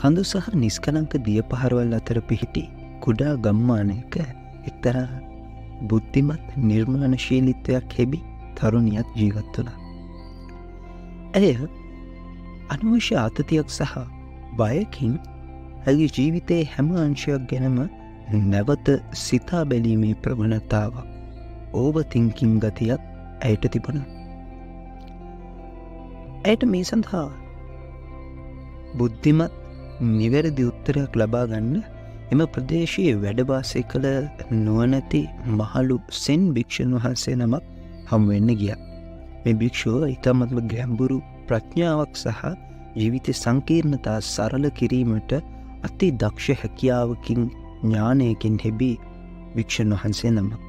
කඳු සහ නිස්කලංක දියපහරවල් අතර පිහිටි කුඩා ගම්මානයක එක්තරා බුද්ධිමත් නිර්මාණශීලීත්වයක් හෙබි තරුණියක් ජීවත් වුණා. ඇය අනවශ්‍ය ආතතියක් සහ බයකින් ඇගේ ජීවිතයේ හැම අංශයක් ගැනම නැවත සිතා බැලීමේ ප්‍රවණතාවක් ඕවර්තින්කින් ගතියක් ඇයට තිබුණා. ඇයට මේ සඳහා බුද්ධිමත් නිවැරදි උත්තරයක් ලබා ගන්න එම ප්‍රදේශයේ වැඩ වාසය කළ නුවණැති මහලු සෙන් භික්ෂුන් වහන්සේ නමක් හමු වෙන්න ගියා. මේ භික්ෂුව ඊටමත්ම ගැඹුරු ප්‍රඥාවක් සහ ජීවිත සංකීර්ණතා සරල කිරීමට අති දක්ෂ හැකියාවකින් ඥානයකින් හෙබි භික්ෂුන් වහන්සේ නමක්.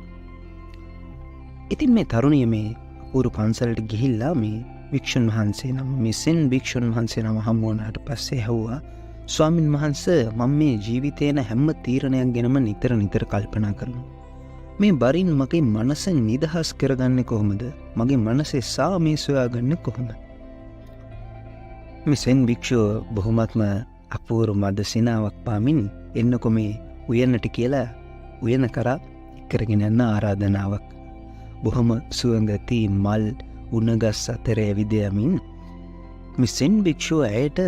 ඉතින් මේ තරුණිය මේ අපූරු පන්සලට ගිහිල්ලා මේ භික්ෂුන් වහන්සේ නම මේ සෙන් භික්ෂුන් වහන්සේ නම හමු වුණාට පස්සේ ඇහුවා, ස්වාමින් වහන්සේ, මම මේ ජීවිතේන හැම තීරණයක් ගැනම නිතර කල්පනා කරනවා. මේ බරින් මගේ මනස නිදහස් කරගන්නේ කොහොමද? මගේ මනසේ සාමය සොයාගන්නේ කොහොමද? මේ සෙන් භික්ෂුව බොහොමත්ම අපූර්ව මද සිනාවක් පාමින් එන්නකො මේ උයනට කියලා උයන කරා කරගෙන යන ආරාධනාවක්. බොහොම සුවඳති මල් උණගස් අතර ඇවිදයමින් මේ සෙන් භික්ෂුව ඇයට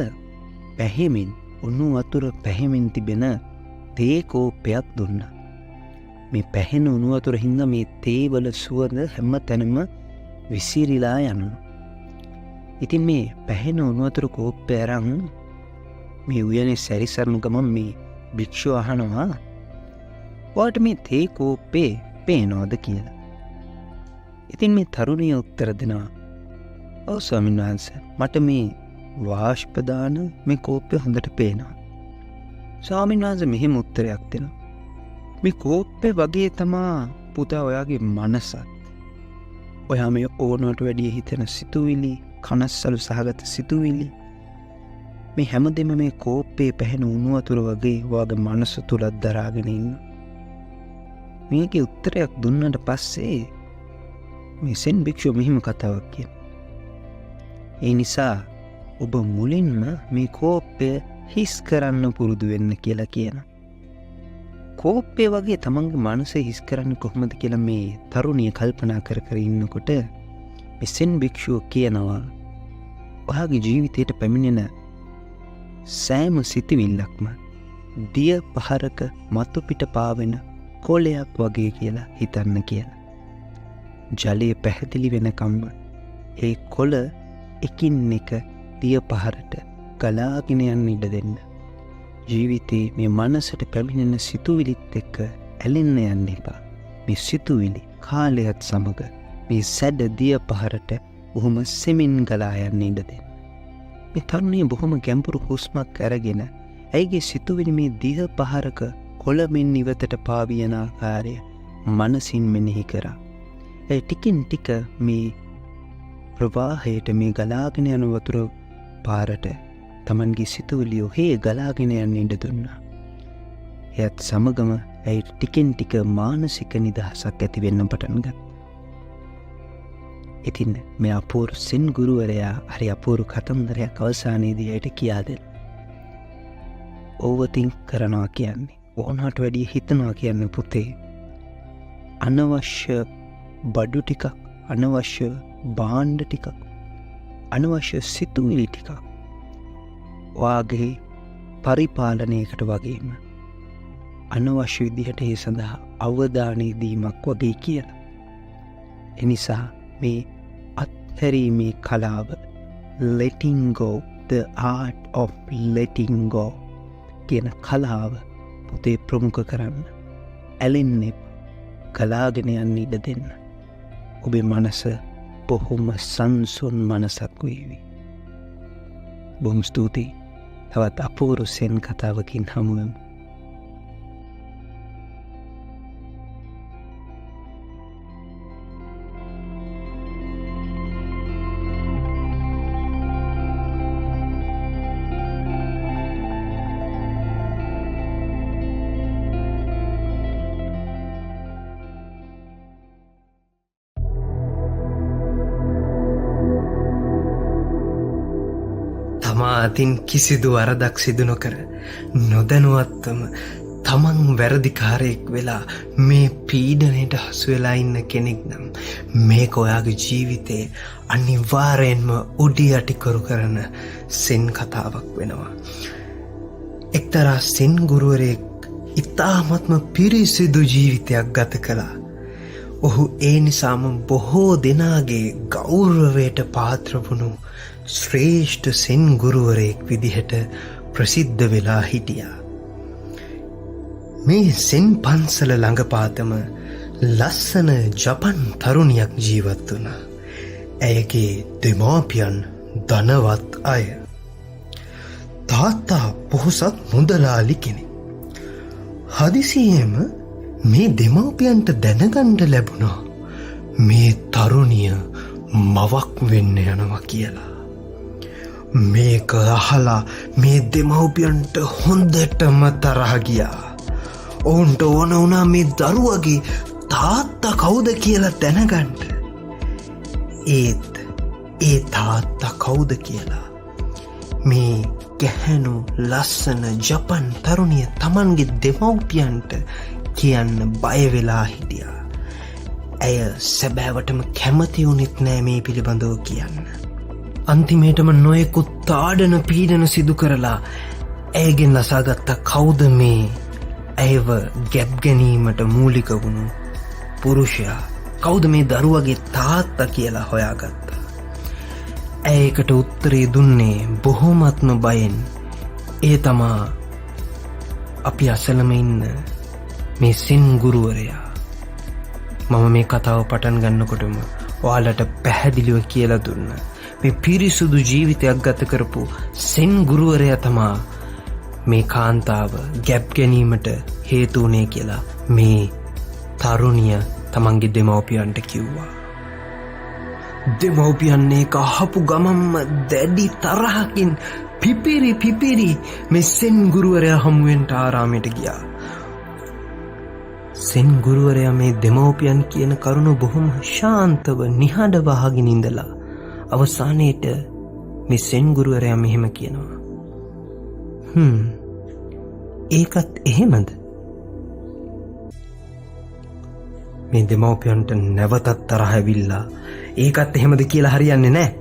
පැහැමින් උණු වතුර පැහැමින් තිබෙන තේ කෝප්පයක් දුන්නා. මේ පැහෙන උණු වතුර හින්දා මේ තේවල සුවඳ හැම තැනම විසිරීලා යනවා. ඉතින් මේ පැහෙන උණු වතුර කෝප්පය අරන් මේ උයනේ සැරිසරන ගමන් මේ භික්ෂුව අහනවා, "ඔයාට මේ තේ කෝප්පේ පේනවද?" කියලා. ඉතින් මේ තරුණිය උත්තර දෙනවා, "ඔව් ස්වාමීන් වහන්සේ, මට මේ වාෂ්ප දාන මේ කෝප්පය හොඳට පේනවා." ස්වාමීන් වහන්සේ මෙහෙම උත්තරයක් දෙනවා, "මේ කෝප්පේ වගේ තමා පුතා ඔයාගේ මනසත්. ඔයා මේ ඕනවට වැඩිය හිතන සිතුවිලි, කනස්සලු සහගත සිතුවිලි, මේ හැමදෙම මේ කෝප්පේ පැහෙන උණු වතුර වගේ ඔයාගේ මනස තුලත් දරාගෙන ඉන්නවා." මේකේ උත්තරයක් දුන්නට පස්සේ මේ සෙන් භික්ෂුව මෙහිම කතාවක් කියනවා, "ඒ නිසා ඔබ මුලින්ම මේ කෝප්පය හිස් කරන්න පුරුදු වෙන්න" කියලා කියනවා. කෝප්පය වගේ තමන්ගේ මනස හිස් කරන්න කොහොමද කියලා මේ තරුණිය කල්පනා කර ඉන්නකොට මේ සෙන් භික්ෂුව කියනවා, ඔයාගේ ජීවිතයට පැමිණෙන සෑම සිතිවිල්ලක්ම දිය පහරක මතු පිට පාවෙන කොළයක් වගේ කියලා හිතන්න කියලා. ජලය පැහැදිලි වෙනකම්ම ඒ කොළ එකින් එක දිය පහරට ගලාගෙන යන්න ඉඩ දෙන්න. ජීවිතේ මේ මනසට පැමිණෙන සිතුවිලිත් එක්ක ඇලෙන්න යන්න එපා. මේ සිතුවිලි කාලයත් සමග මේ සැඩ දිය පහරට බොහොම සෙමින් ගලා යන්න ඉඩ දෙන්න. මේ තරුණිය බොහොම ගැඹුරු හුස්මක් අරගෙන ඇයිගේ සිතුවිලි මේ දිය පහරක කොළමින් ඉවතට පාවියන ආකාරය මනසින් මෙනෙහි කරා. ඒ ටිකින් ටික මේ ප්‍රවාහයට මේ ගලාගෙන යන වතුර පාරට තමන්ගේ සිතුවිලි ඔහේ ගලාගෙන යන්න ඉඩ දුන්නා. එයත් සමගම ඇයි ටිකින් ටික මානසික නිදහසක් ඇති වෙන්න පටන් ගත්තා. ඉතින් මේ අපූර්ව සෙන් ගුරුවරයා හරි අපූර්ව කතන්දරයක් අවසානයේදී ඇයට කියා දෙන්න. ඕවර්තින්ක් කරනවා කියන්නේ, ඕනකට වැඩිය හිතනවා කියන්නේ පුතේ, අනවශ්‍ය බඩු ටිකක්, අනවශ්‍ය භාණ්ඩ ටිකක්, අනවශ්‍ය සිතුවිලි ටිකක් වාගේ පරිපාලනයකට වගේම අනවශ්‍ය විදිහට ඒ සඳහා අවධානය දීමක් වගේ කියලා. එනිසා මේ අත්හැරීමේ කලාව, letting go, the art of letting go කියන කලාව පුතේ ප්‍රමුඛ කරන්න. ඇලෙන්න එපා. ගලාගෙන යන්න ඉඩ දෙන්න. ඔබේ මනස බොහොම සංසුන් මනසක් වේවි. බොහොම ස්තුතියි. තවත් අපූර්ව සෙන් කතාවකින් හමුවෙමු. තමා අතින් කිසිදු වරදක් සිදු නොකර නොදැනුවත්වම තමන් වැරදිකාරයෙක් වෙලා මේ පීඩනයට හසු වෙලා ඉන්න කෙනෙක් නම් මේක ඔයාගේ ජීවිතේ අනිවාර්යෙන්ම උඩි යටිකරු කරන සෙන් කතාවක් වෙනවා. එක්තරා සෙන් ගුරුවරයෙක් ඉතාමත්ම පිරිසිදු ජීවිතයක් ගත කළා. ඔහු ඒ නිසාම බොහෝ දෙනාගේ ගෞරවයට පාත්‍ර වුණු ශ්‍රේෂ්ඨ සෙන් ගුරුවරයෙක් විදිහට ප්‍රසිද්ධ වෙලා හිටියා. මේ සෙන් පන්සල ළඟපාතම ලස්සන ජපන් තරුණියක් ජීවත් වුණා. ඇයගේ දෙමාපියන් ධනවත් අය. තාත්තා පොහොසත් මුදලාලි කෙනෙක්. හදිසියෙම මේ දෙමාපියන්ට දැනගන්න ලැබුණා මේ තරුණිය මවක් වෙන්න යනවා කියලා. මේක අහලා මේ දෙමව්පියන්ට හොඳටම තරහ ගියා. ඔවුන්ට ඕන වුණා මේ දරුවගේ තාත්තා කවුද කියලා දැනගන්න. ඒත් ඒ තාත්තා කවුද කියලා මේ ගැහැණු ලස්සන ජපන් තරුණිය තමන්ගේ දෙමව්පියන්ට කියන්න බය වෙලා හිටියා. ඇය සැබෑවටම කැමති වුණෙත් නෑ මේ පිළිබඳව කියන්න. අන්තිමේටම නොයෙකුත් තාඩන පීඩන සිදු කරලා ඇයගෙන් අසාගත්ත කවුද මේ ඇයව ගැබ් ගැනීමට මූලික වුණු පුරුෂයා, කවුද මේ දරුවගේ තාත්තා කියලා හොයාගත්තා. ඇයකට උත්තරේ දුන්නේ බොහෝමත්ම බයෙන්. ඒ තමා අපි අසලම ඉන්න මේ සෙන් ගුරුවරයා. මම මේ කතාව පටන් ගන්නකොටම ඔයාලට පැහැදිලිව කියලා දුන්න මේ පිරිසුදු ජීවිතයක් ගත කරපු සෙන් ගුරුවරයා තමා මේ කාන්තාව ගැබ් ගැනීමට හේතු වුණේ කියලා මේ තරුණිය තමන්ගේ දෙමව්පියන්ට කිව්වා. දෙමව්පියන් ඒක අහපු ගමම්ම දැඩි තරහකින් පිපිරි මේ සෙන් ගුරුවරයා හමුවෙන්ට ආරාමයට ගියා. සෙන් ගුරුවරයා මේ දෙමව්පියන් කියන කරුණ බොහොම ශාන්තව නිහඬව අහගෙන ඉඳලා අවසානයේට මේ සෙන් ගුරුවරයා මෙහෙම කියනවා. ඒකත් එහෙමද? මේ දෙමව්පියන්ට නැවතත් තරහ ඇවිල්ලා ඒකත් එහෙමද කියලා හරියන්නේ නැහැ.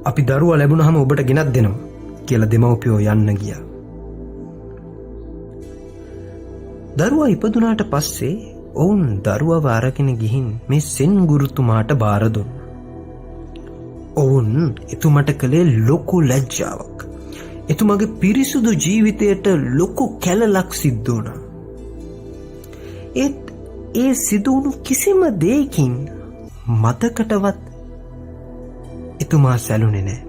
අපි දරුවා ලැබුණාම ඔබට ගෙනත් දෙනවා කියලා දෙමව්පියෝ යන්න ගියා. දරුවා ඉපදුනාට පස්සේ ඔවුන් දරුවව අරගෙන ගිහින් මේ සෙන් ගුරුතුමාට බාර දුන්නා. ඔවුන් එතුමට කළේ ලොකු ලැජ්ජාවක්. එතුමගේ පිරිසුදු ජීවිතයට ලොකු කැලලක් සිද්ධ වුණා. ඒ සිදුවුණු කිසිම දෙයකින් මතකටවත් එතුමා සැලුනේ නැහැ.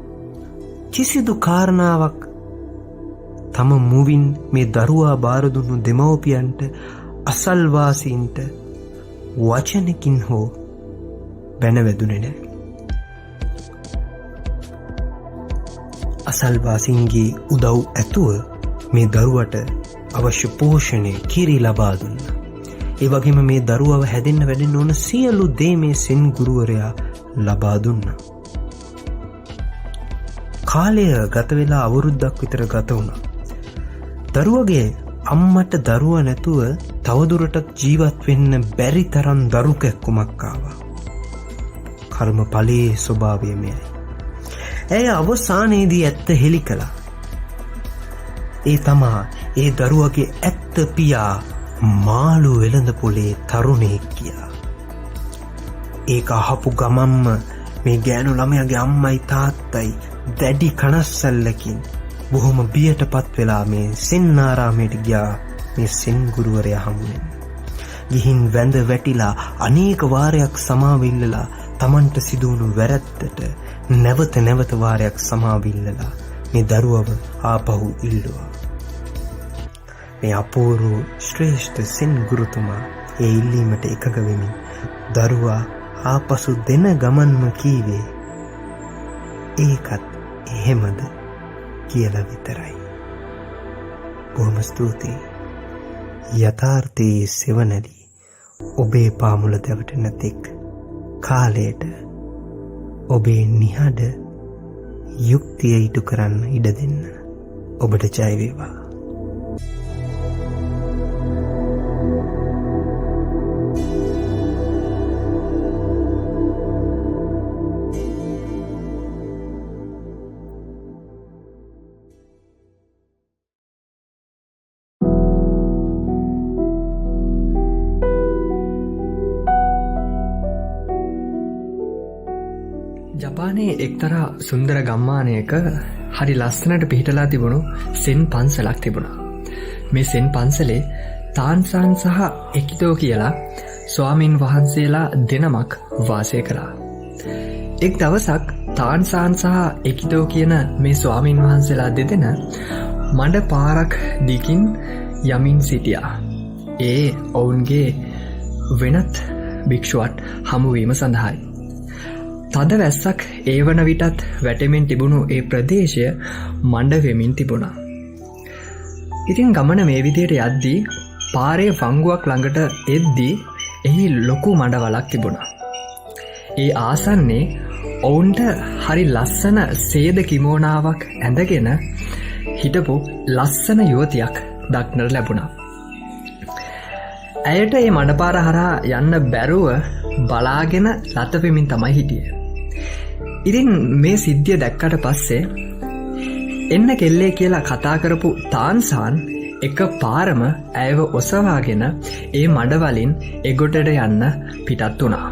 කිසිදු කාරණාවක් තම මුවින් මේ දරුවා බාර දුන්නු දෙමව්පියන්ට අසල්වාසීන්ට වචනකින් හෝ බැනවැදුනේ නැහැ. අසල්වාසීන්ගේ උදව් ඇතුව මේ දරුවට අවශ්‍ය පෝෂණය කිරි ලබා දුන්නා. ඒ වගේම මේ දරුවව හැදෙන්න වැඩෙන්න ඕන සියලු දේ මේ සෙන් ගුරුවරයා ලබා දුන්නා. කාලය ගත වෙලා අවුරුද්දක් විතර ගත වුණා. දරුවගේ අම්මට දරුවා නැතුව තවදුරටත් ජීවත් වෙන්න බැරි තරම් දරු කැක්කුමක් ආවා. කර්මඵලයේ ස්වභාවය මෙයයි. ඇය අවසානයේදී ඇත්ත හෙළි කළා. ඒ තමා ඒ දරුවගේ ඇත්ත පියා මාළු වෙළඳ පොලේ තරුණයෙක් කියා. ඒක අහපු ගමම්ම මේ ගෑනු ළමයාගේ අම්මයි තාත්තයි දැඩි කනස්සල්ලකින් බොහොම බියටපත් වෙලා මේ සෙන් ආරාමයට ගියා මේ සෙන් ගුරුවරයා හමුවෙන්. ගිහින් වැඳ වැටිලා අනේක වාරයක් සමාව ඉල්ලලා Tamanට සිදුවුණු වැරැද්දට නැවත වාරයක් සමාව ඉල්ලලා මේ දරුවව ආපහු ඉල්ලුවා. මේ අපූර්ව ශ්‍රේෂ්ඨ සෙන් ගුරුතුමා ඒ ඉල්ලීමට එකඟ වෙමින් දරුවා ආපසු දෙන ගමන්ම කීවේ ඒකත් එහෙමද කියලා විතරයි. බොහොම ස්තුතියි. යථාර්ථයේ සෙවණලි ඔබේ පාමුල දැවටෙන තෙක් කාලයට ඔබේ නිහඬ යුක්තිය ඉටු කරන්න ඉඩ දෙන්න. ඔබට ජය වේවා. ජපානයේ එක්තරා සුන්දර ගම්මානයක හරි ලස්සනට පිහිටලා තිබුණු සෙන් පන්සලක් තිබුණා. මේ සෙන් පන්සලේ තාන්සාන් සහ එකිතෝ කියලා ස්වාමීන් වහන්සේලා දෙනමක් වාසය කළා. එක් දවසක් තාන්සාන් සහ එකිතෝ කියන මේ ස්වාමීන් වහන්සේලා දෙදෙන මඩ පාරක් දිගින් යමින් සිටියා. ඒ ඔවුන්ගේ වෙනත් භික්ෂුවත් හමුවීම සඳහායි. තද වැස්සක් ඒ වන විටත් වැටෙමින් තිබුණු ඒ ප්‍රදේශය මණ්ඩ වෙමින් තිබුණා. ඉතින් ගමන මේ විදියට යද්දී පාරේ වංගුවක් ළඟට එද්දී එහි ලොකු මඩවලක් තිබුණා. ඒ ආසන්නේ ඔවුන්ට හරි ලස්සන සේද කිමෝනාවක් ඇඳගෙන හිටපු ලස්සන යුවතියක් දක්නට ලැබුණා. ඇයට ඒ මඩපාර හරහා යන්න බැරුව බලාගෙන ලතපෙමින් තමයි හිටියේ. ඉතින් මේ සිද්ධිය දැක්කට පස්සේ එන්න කෙල්ලේ කියලා කතා කරපු තාන්සාන් එක පාරම ඇයව ඔසවාගෙන ඒ මඩවලින් එගොඩට යන්න පිටත් වුණා.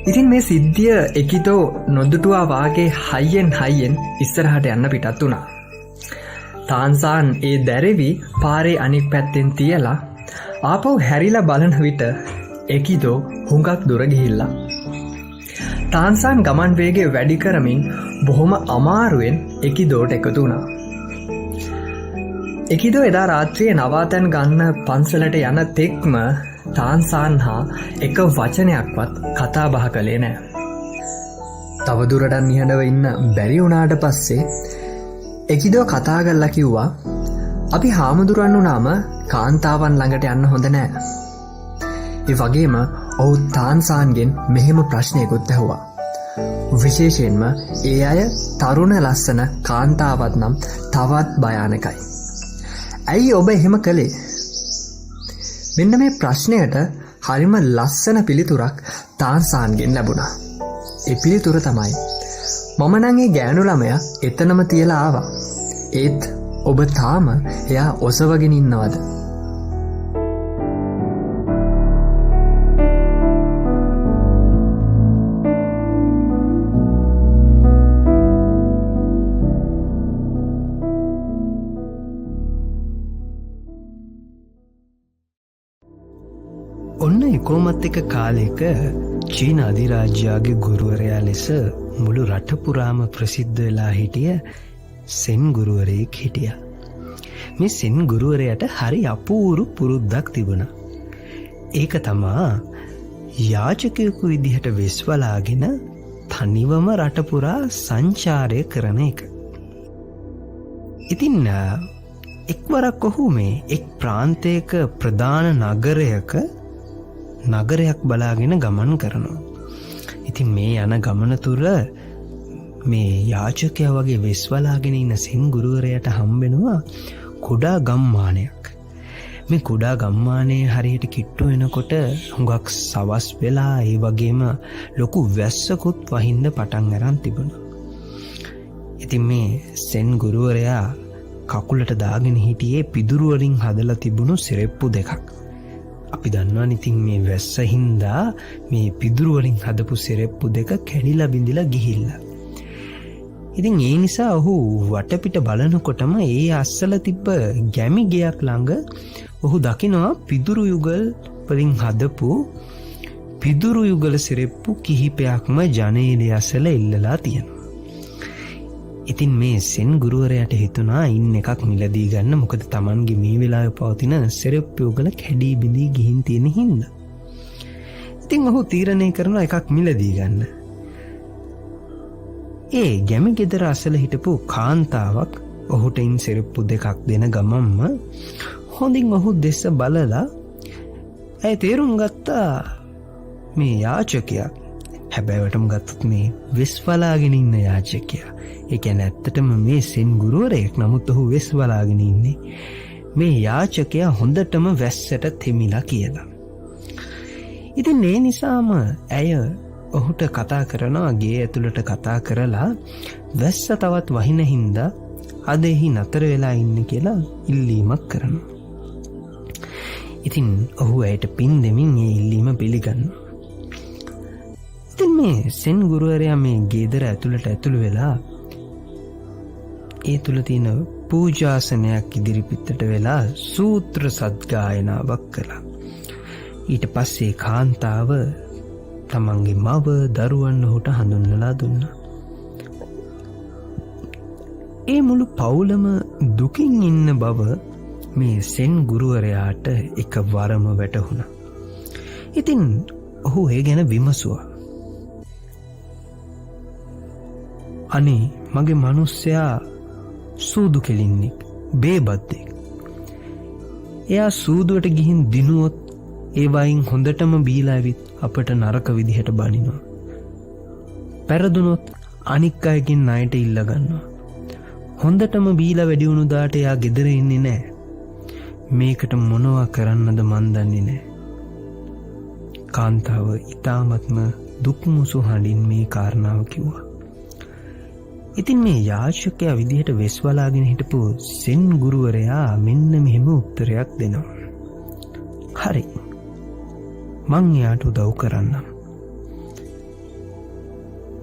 ඉතින් මේ සිද්ධිය එකිතෝ නොදුටුවා වාගේ හයියෙන් ඉස්සරහට යන්න පිටත් වුණා. තාන්සාන් ඒ දැරවි පාරේ අනික් පැත්තෙන් තියලා ආපහු හැරිලා බලන විට එකිතෝ හුඟක් දුර ගිහිල්ලා. තාන්සාන් ගමන් වේගය වැඩි කරමින් බොහොම අමාරුවෙන් එකිදෝට එකතු වුණා. එකිදෝ එදා රාත්‍රියේ නවාතැන් ගන්න පන්සලට යන තෙක්ම තාන්සාන් හා එක වචනයක්වත් කතා බහ කළේ නෑ. තවදුරටත් නිහඬව ඉන්න බැරි වුණාට පස්සේ එකිදෝ කතා කරලා කිව්වා, අපි හාමුදුරන් වුණාම කාන්තාවන් ළඟට යන්න හොඳ නෑ. ඒ වගේම ඔහු තාන්සාන්ගෙන් මෙහෙම ප්‍රශ්නයකුත් ඇහුවා. විශේෂයෙන්ම ඒ අය තරුණ ලස්සන කාන්තාවත් නම් තවත් භයානකයි. ඇයි ඔබ එහෙම කළේ? මෙන්න මේ ප්‍රශ්නයට හරිම ලස්සන පිළිතුරක් තාන්සාන්ගෙන් ලැබුණා. ඒ පිළිතුර තමයි, මම නම් ඒ ගෑනු ළමයා එතනම තියලා ආවා. ඒත් ඔබ තාම එයා ඔසවගෙන ඉන්නවද? ඔන්න එකෝමත් එක කාලයක චීන අධිරාජ්‍යයාගේ ගුරුවරයා ලෙස මුළු රට පුරාම ප්‍රසිද්ධ වෙලා හිටිය සෙන් ගුරුවරයෙක් හිටියා. මේ සෙන් ගුරුවරයාට හරි අපූරු පුරුද්දක් තිබුණා. ඒක තමා යාචකයෙකු විදිහට වෙස්වලාගෙන තනිවම රට පුරා සංචාරය කරන එක. ඉතින් එක්වරක් ඔහු මේ එක් ප්‍රාන්තයක ප්‍රධාන නගරයක් බලාගෙන ගමන් කරනවා. ඉතින් මේ යන ගමන තුර මේ යාචකයා වගේ වෙස්වලාගෙන ඉන්න සෙන් ගුරුවරයාට හම්බෙනවා කුඩා ගම්මානයක්. මේ කුඩා ගම්මානයේ හරියට කිට්ටු වෙනකොට හුඟක් සවස් වෙලා ඒ වගේම ලොකු වැස්සකුත් වහින්න පටන් අරන් තිබුණා. ඉතින් මේ සෙන් ගුරුවරයා කකුලට දාගෙන හිටියේ පිදුරු වලින් හදලා තිබුණු සිරෙප්පු දෙකක්. අපි දන්නවා ඉතින් මේ වැස්ස හින්දා මේ පිදුරු වලින් හදපු සිරෙප්පු දෙක කැඩිලා බිඳිලා ගිහිල්ලා. ඉතින් ඒ නිසා ඔහු වටපිට බලනකොටම ඒ අස්සල තිබ්බ ගැමි ගෙයක් ළඟ ඔහු දකිනවා පිදුරු යුගල් වලින් හදපු පිදුරු යුගල සිරෙප්පු කිහිපයක්ම ජනේලය අසල ඉල්ලලා තියෙනවා. ඉතින් මේ සෙන් ගුරුවරයාට හිතුණා ඉන්න එකක් මිලදී ගන්න, මොකද Tamanගේ මේ වෙලාවේ පවතින සිරෙප්පු යුගල කැඩී බිඳී ගිහින් තියෙන හින්දා. ඉතින් ඔහු තීරණය කරනවා එකක් මිලදී ගන්න. ඒ ගැමි ගෙදර අසල හිටපු කාන්තාවක් ඔහුට ඉන් සිරෙප්පු දෙකක් දෙන ගමම්ම හොඳින් ඔහු දෙස බලලා ඇය තේරුම් ගත්තා මේ යාචකයා හැබැයිවටම ගත්තත් මේ වෙස් වලාගෙන ඉන්න යාචකයා. ඒ කියන්නේ ඇත්තටම මේ සෙන් ගුරුවරයෙක්, නමුත් ඔහු වෙස් වලාගෙන ඉන්නේ මේ යාචකයා හොඳටම වැස්සට තෙමිලා කියලා. ඉතින් ඒ නිසාම ඇය ඔහුට කතා කරනවා, ගේ ඇතුළට කතා කරලා වැස්ස තවත් වහින හින්දා අද එහි නතර වෙලා ඉන්න කියලා ඉල්ලීමක් කරනවා. ඉතින් ඔහු ඇයට පින් දෙමින් ඒ ඉල්ලීම පිළිගන්නවා. ඉතින් මේ සෙන් ගුරුවරයා මේ ගෙදර ඇතුළට ඇතුළු වෙලා ඒ තුල තියෙන පූජාසනයක් ඉදිරිපිටට වෙලා සූත්‍ර සද්ගායනාවක් කළා. ඊට පස්සේ කාන්තාව තමන්ගේ මව දරුවන් ඔහුට හඳුන්වලා දුන්නා. ඒ මුළු පවුලම දුකින් ඉන්න බව මේ සෙන් ගුරුවරයාට එකවරම වැටහුණා. ඉතින් ඔහු ඒ ගැන විමසුවා. අනේ මගේ මිනිස්සයා සූදු කෙලින්නෙක්, බේබද්දෙක්. එයා සූදුවට ගිහින් දිනුවොත් ඒ වයින් හොඳටම බීලා ඇවිත් අපට නරක විදිහට බනිනවා. පෙරදුනොත් අනික් අයකින් ණයට ඉල්ල ගන්නවා. හොඳටම බීලා වැඩි වුණු දාට එයා ගෙදර එන්නේ නැහැ. මේකට මොනවා කරන්නද මන් දන්නේ නැහැ. කාන්තාව ඊ타මත්ම දුක්මුසු හඬින් මේ කාරණාව කිව්වා. ඉතින් මේ යාචකයා විදිහට වෙස් වලාගෙන හිටපු සෙන් ගුරුවරයා මෙන්න මෙහෙම උත්තරයක් දෙනවා. හරි, මං එයාට උදව් කරන්නම්.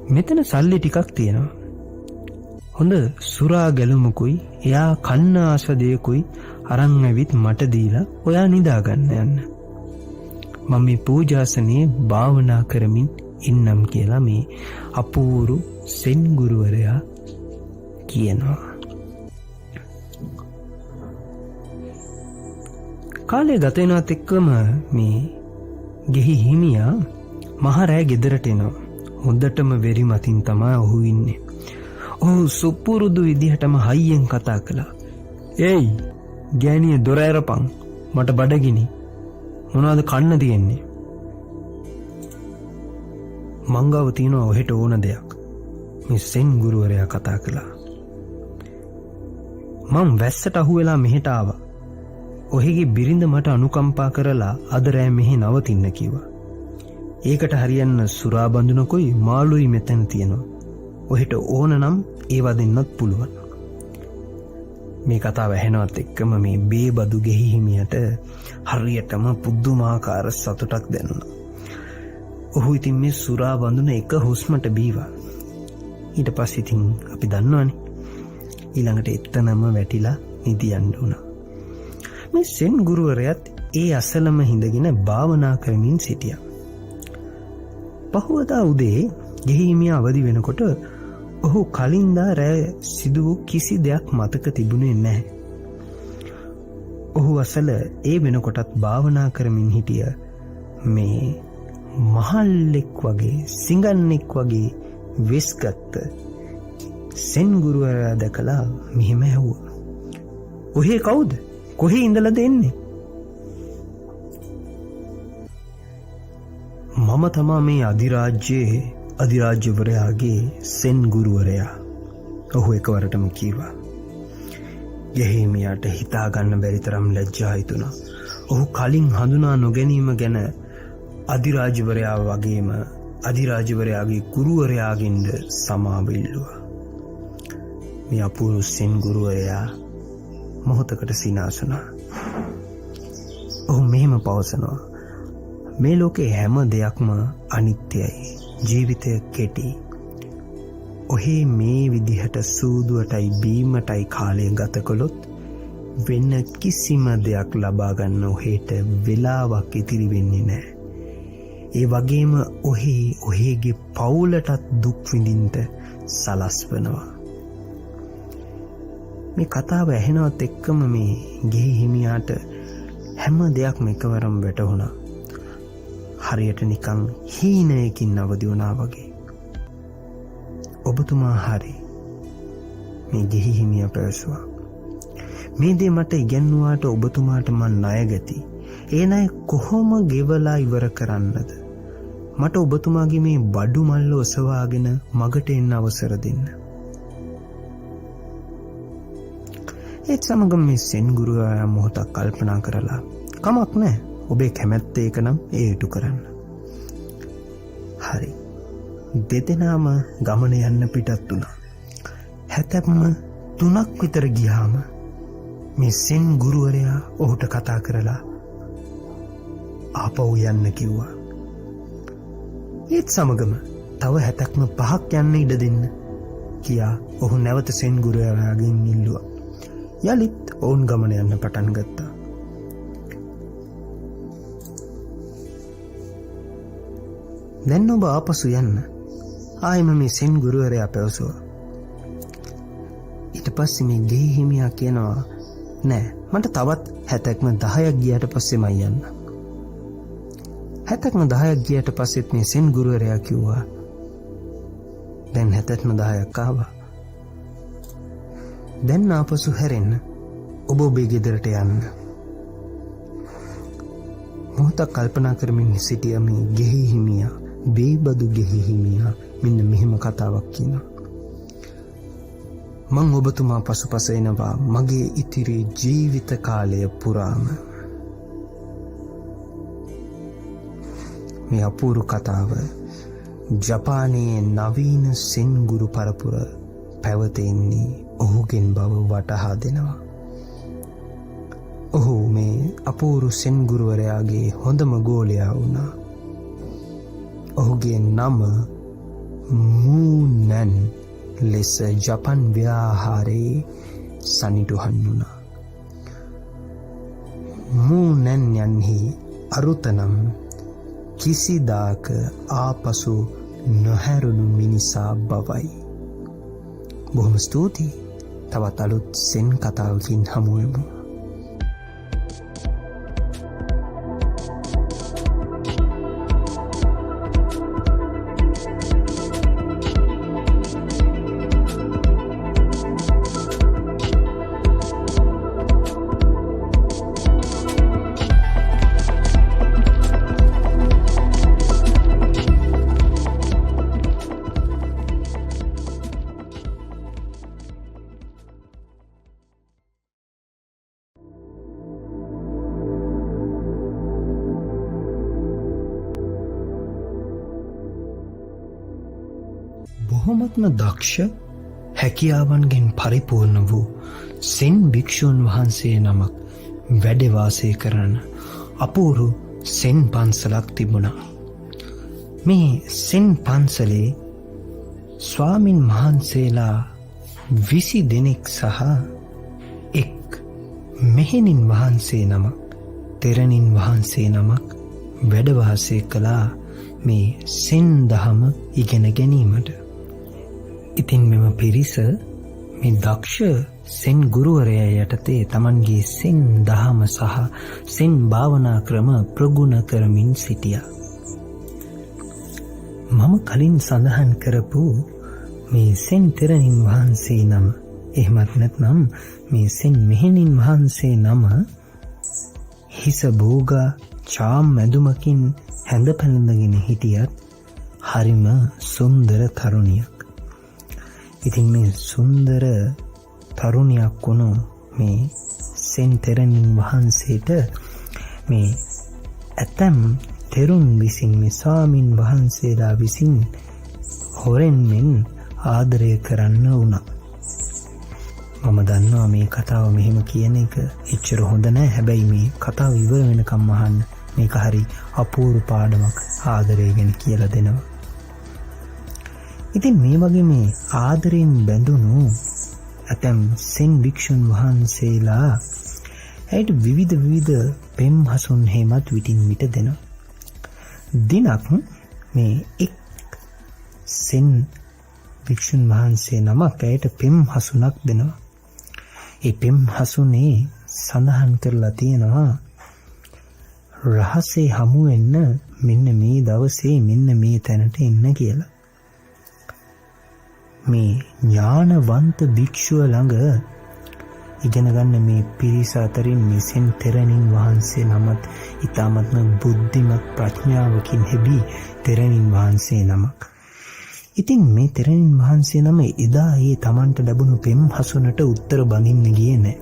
මෙතන සල්ලි ටිකක් තියෙනවා. හොඳ සුරා ගැලුමකුයි එයා කන්න ආස දෙයකුයි අරන් ඇවිත් මට දීලා ඔයා නිදා ගන්න යන්න. මම මේ පූජාසනයේ භාවනා කරමින් ඉන්නම් කියලා මේ අපූරු සෙන් ගුරුවරයා කියනවා. කාලය ගත වෙනවත් එක්කම මේ ගෙහි හිමියා මහරෑ ගෙදරට එනවා. හොඳටම වෙරි මතින් තමයි ඔහු ඉන්නේ. ඔහු සුපුරුදු විදිහටම හයියෙන් කතා කළා. "ඒයි ගෑණිය දොර ඇරපන්, මට බඩගිනි. මොනවද කන්න තියෙන්නේ?" "මංගාව තියෙනවා ඔහෙට ඕන දෙයක්." මේ සෙන් ගුරුවරයා කතා කළා. "මං වැස්සට අහු වෙලා මෙහෙට ආවා. ඔහෙගේ බිරිඳ මට අනුකම්පා කරලා අද රෑ මෙහෙ නවතින්න කිව්වා. ඒකට හරියන්න සුරා බඳුනකුයි මාළුයි මෙතන තියෙනවා. ඔහෙට ඕන නම් ඒවා දෙන්නත් පුළුවන්." මේ කතාව ඇහෙනවත් එක්කම මේ බේබදු ගෙහි හිමියට හරියටම පුදුමාකාර සතුටක් දැනුණා. ඔහු ඉතින් මේ සුරා බඳුන එක හුස්මට බීවා. ඊට පස්සේ ඉතින් අපි දන්නවනේ ඊළඟට එතනම වැටිලා නිදියන්න වුණා. මේ සෙන් ගුරුවරයාත් ඒ අසලම හිඳගෙන භාවනා කරමින් සිටියා. පහුවදා උදේ ගෙහි හිමියා අවදි වෙනකොට ඔහු කලින් දා රෑ සිදු වූ කිසි දෙයක් මතක තිබුණේ නැහැ. ඔහු අසල ඒ වෙනකොටත් භාවනා කරමින් හිටිය මේ මහල්ලෙක් වගේ, සිඟන්නෙක් වගේ වෙස්ගත්ත සෙන් ගුරුවරයා දැකලා මෙහෙම ඇහුවා. "ඔහේ කවුද? කොහේ ඉඳලාද එන්නේ?" "මම තමා මේ අධිරාජ්‍යවරයාගේ සෙන් ගුරුවරයා." ඔහු එකවරටම කීවා. ගෙහිමියාට හිතා ගන්න බැරි තරම් ලැජ්ජා හිතුණා. ඔහු කලින් හඳුනා නොගැනීම ගැන අධිරාජ්‍යවරයා වගේම අධිරාජ්‍යවරයාගේ ගුරුවරයාගෙන්ද සමාව ඉල්ලුවා. මේ අපූර්ව සෙන් ගුරුවරයා මොහොතකට සිනාසුණා. ඔහු මෙහෙම පවසනවා. "මේ ලෝකේ හැම දෙයක්ම අනිත්‍යයි. ජීවිතය කෙටි. ඔහේ මේ විදිහට සූදුවටයි බීමටයි කාලය ගත කළොත් වෙන කිසිම දෙයක් ලබා ගන්න ඔහෙට වෙලාවක් ඉතිරි වෙන්නේ නැහැ. ඒ වගේම ඔහේගේ පවුලටත් දුක් විඳින්න සලස්වනවා." මේ කතාව ඇහෙනවත් එක්කම මේ ගෙහි හිමියාට හැම දෙයක්ම එකවරම වැටහුණා. හරියට නිකන් හීනයකින් අවදි වුණා වගේ. "ඔබතුමා හරි." මේ ගෙහි හිමියා පැවසුවා. "මේ දේ මට ඉගැන්වුවාට ඔබතුමාට මන් ණය ගැති. ඒ ණය කොහොම ගෙවලා ඉවර කරන්නද? මට ඔබතුමාගේ මේ බඩු මල්ල ඔසවාගෙන මගට එන්න අවසර දෙන්න. ඒත් සමගම මේ සෙන් ගුරුවරයා මොහොතක් කල්පනා කරලා කමක් නැහැ. ඔබේ කැමැත්ත ඒක නම් ඒ ඉටු කරන්න. හරි. දෙදෙනාම ගමන යන්න පිටත් වුණා. හැතැප්ම 3ක් විතර ගියාම මේ සෙන් ගුරුවරයා ඔහුට කතා කරලා ආපහු යන්න කිව්වා. ඒත් සමගම තව හැතැක්ම 5ක් යන්න ඉඩ දෙන්න කියා ඔහු නැවත සෙන් ගුරුවරයාගෙන් ඉල්ලුවා. යලිත් ඔවුන් ගමන යන්න පටන් ගත්තා. දැන් ඔබ ආපසු යන්න ආයෙම මේ සෙන් ගුරුවරයා පැවසුවා. ඊට පස්සේ මේ ගේ හිමියා කියනවා නෑ මට තවත් හැතැක්ම 10ක් ගියාට පස්සේමයි යන්න. හැතැක්ම 10ක් ගියාට පස්සෙත් මේ සෙන් ගුරුවරයා කිව්වා දැන් හැතැක්ම 10ක් ආවා. දැන් ආපසු හැරෙන්න ඔබ ඔබේ ගෙදරට යන්න. මොහොතක් කල්පනා කරමින් සිටිය මේ ගෙහි හිමියා බේබදු ගෙහි හිමියා මෙන්න මෙහෙම කතාවක් කියනවා. මං ඔබතුමා පසුපස එනවා මගේ ඉතිරි ජීවිත කාලය පුරාම. මේ අපූරු කතාව ජපානයේ නවීන සෙන් ගුරු පරපුර පැවතෙන්නේ ඔහුගෙන් බව වටහා දෙනවා. ඔහු මේ අපූරු සෙන් ගුරුවරයාගේ හොඳම ගෝලයා වුණා. ඔහුගේ නම මූනන් ලෙස ජපන් ව්‍යාහාරයේ සනිටුහන් වුණා. මූනන් යන්හි අරුතනම් කිසිදාක ආපසු නොහැරුණු මිනිසා බවයි. බොහොම ස්තුතියි. තවත් අලුත් සෙන් කතාවකින් හමුවෙමු. බොහොමත්ම දක්ෂ හැකියාවන්ගෙන් පරිපූර්ණ වූ සෙන් භික්ෂූන් වහන්සේ නමක් වැඩ වාසය කරන අපූරු සෙන් පන්සලක් තිබුණා. මේ සෙන් පන්සලේ ස්වාමින් වහන්සේලා 20 දෙනෙක් සහ එක් මෙහෙණින් වහන්සේ නමක් තෙරණින් වහන්සේ නමක් වැඩ වාසය කළා මේ සෙන් දහම ඉගෙන ගැනීමට. ඉතින් මෙම පිරිස මේ දක්ෂ සෙන් ගුරුවරයා යටතේ තමන්ගේ සෙන් දහම සහ සෙන් භාවනා ක්‍රම ප්‍රගුණ කරමින් සිටියා. මම කලින් සඳහන් කරපු මේ සෙන් තෙරණින් වහන්සේ නම එහෙමත් නැත්නම් මේ සෙන් මෙහෙණින් වහන්සේ නම හිස බෝගා චාම් මැදුමකින් හැඳ පැළඳගෙන හිටියත් හරිම සුන්දර තරුණියක්. ඉතින් මේ සුන්දර තරුණියක් වුණු මේ සෙන් තෙරණින් වහන්සේට මේ ඇතම් තෙරුන් විසින් මේ ස්වාමින් වහන්සේලා විසින් හොරෙන් මෙන් ආදරය කරන්න වුණා. මම දන්නවා මේ කතාව මෙහෙම කියන එක එච්චර හොඳ නෑ. හැබැයි මේ කතාව ඉවර වෙනකම් අහන්න. මේක හරි අපූර්ව පාඩමක් ආදරය ගැන කියලා දෙනවා. ඉතින් මේ වගේ මේ ආදරයෙන් බැඳුණු ඇතැම් සෙන් භික්ෂුන් වහන්සේලා ඇයට විවිධ පෙම් හසුන් හේමත් විටින් විට දෙනවා. දිනක් මේ එක් සෙන් භික්ෂුන් වහන්සේ නමක් ඇයට පෙම් හසුනක් දෙනවා. ඒ පෙම් හසුනේ සඳහන් කරලා තියෙනවා රහසේ හමු වෙන්න මෙන්න මේ දවසේ මෙන්න මේ තැනට එන්න කියලා. මේ ඥානවන්ත භික්ෂුව ළඟ ඉගෙන ගන්න මේ පිරිස අතරින් මෙසෙන් තෙරණින් වහන්සේ නමත් ඊ타මත්ම බුද්ධිමත් ප්‍රඥාවකින් හෙබි තෙරණින් වහන්සේ නමක්. ඉතින් මේ තෙරණින් වහන්සේ නම එදා ඒ Tamanට ලැබුණු පෙම් හසුනට උත්තර බඳින්න ගියේ නැහැ.